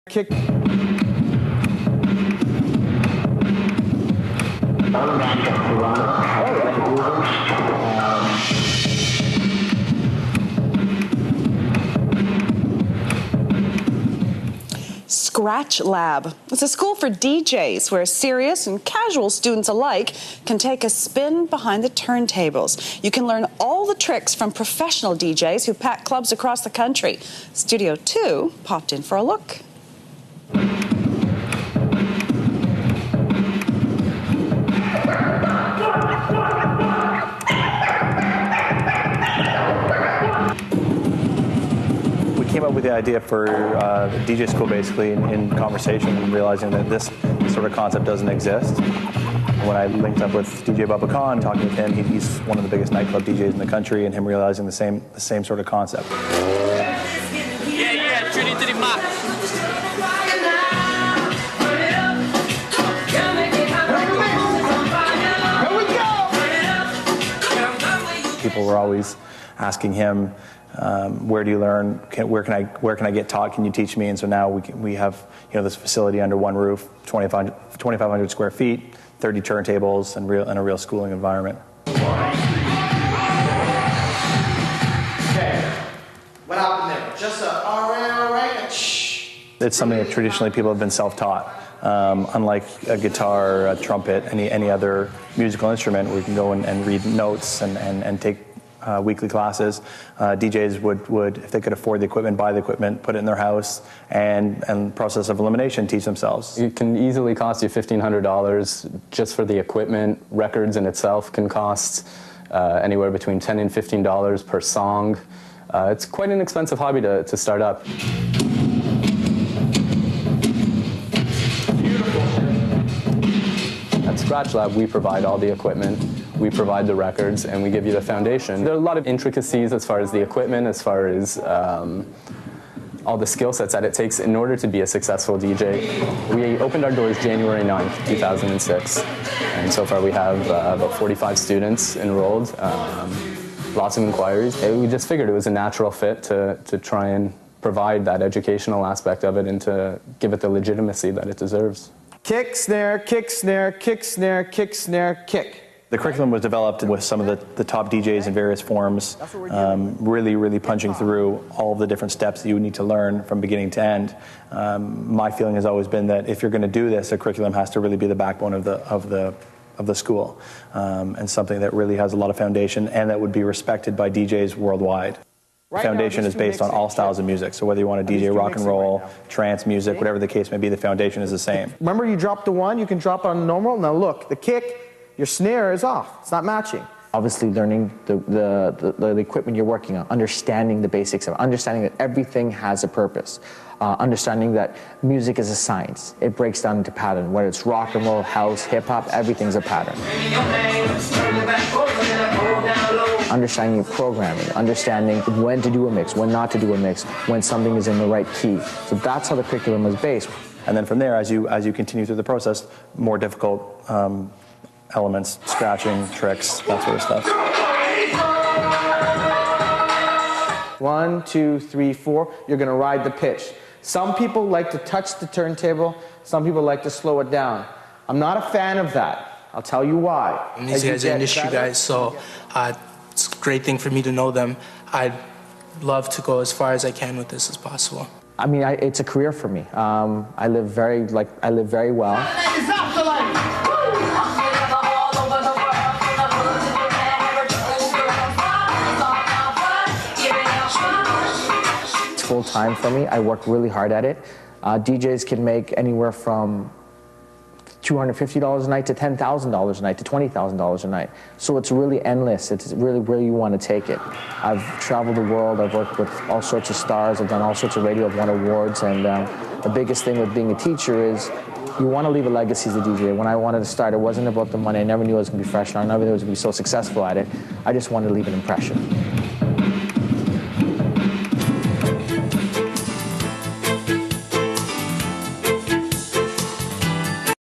Kick. ScratchLab. It's a school for DJs where serious and casual students alike can take a spin behind the turntables. You can learn all the tricks from professional DJs who pack clubs across the country. Studio 2 popped in for a look. Came up with the idea for the DJ school basically in conversation and realizing that this sort of concept doesn't exist. When I linked up with DJ Bubba Khan, talking with him, he's one of the biggest nightclub DJs in the country, and him realizing the same sort of concept. Yeah, Trinity to the max. People were always asking him, where do you learn? Where can I get taught? Can you teach me? And so now we have this facility under one roof, 2,500 square feet, 30 turntables, and a real schooling environment. Okay. What happened there? Just a all right. Shh. It's something that traditionally people have been self-taught. Unlike a guitar, a trumpet, any other musical instrument, where you can go and read notes and take weekly classes. DJs would, if they could afford the equipment, buy the equipment, put it in their house, and process of elimination, teach themselves. It can easily cost you $1,500 just for the equipment. Records in itself can cost anywhere between $10 and $15 per song. It's quite an expensive hobby to start up. At ScratchLab, we provide all the equipment, we provide the records, and we give you the foundation. There are a lot of intricacies as far as the equipment, as far as all the skill sets that it takes in order to be a successful DJ. We opened our doors January 9th, 2006, and so far we have about 45 students enrolled, lots of inquiries. We just figured it was a natural fit to try and provide that educational aspect of it and to give it the legitimacy that it deserves. Kick, snare, kick, snare, kick, snare, kick, snare, kick. The curriculum was developed with some of the top DJs in various forms, really punching through all of the different steps that you need to learn from beginning to end. My feeling has always been that if you're going to do this, a curriculum has to really be the backbone of the school, and something that really has a lot of foundation and that would be respected by DJs worldwide. The foundation is based on all styles of music, so whether you want to DJ rock and roll, trance music, whatever the case may be, the foundation is the same. Remember, you dropped the one, you can drop it on normal. Now look, the kick, your snare is off. It's not matching. Obviously learning the equipment you're working on, understanding the basics of it, understanding that everything has a purpose, understanding that music is a science. It breaks down into pattern, whether it's rock and roll, house, hip-hop, everything's a pattern. Understanding programming, understanding when to do a mix, when not to do a mix, when something is in the right key. So that's how the curriculum is based. And then from there, as you continue through the process, more difficult elements, scratching, tricks, that sort of stuff. 1, 2, 3, 4. You're going to ride the pitch. Some people like to touch the turntable. Some people like to slow it down. I'm not a fan of that. I'll tell you why. And these guys are industry guys, so it's a great thing for me to know them. I'd love to go as far as I can with this as possible. I mean, it's a career for me. I live very well. It's full time for me. I work really hard at it. DJs can make anywhere from $250 a night to $10,000 a night to $20,000 a night. So it's really endless. It's really where you want to take it. I've traveled the world. I've worked with all sorts of stars. I've done all sorts of radio. I've won awards. And the biggest thing with being a teacher is you want to leave a legacy as a DJ. When I wanted to start, it wasn't about the money. I never knew I was going to be fresh. I never knew I was going to be so successful at it. I just wanted to leave an impression.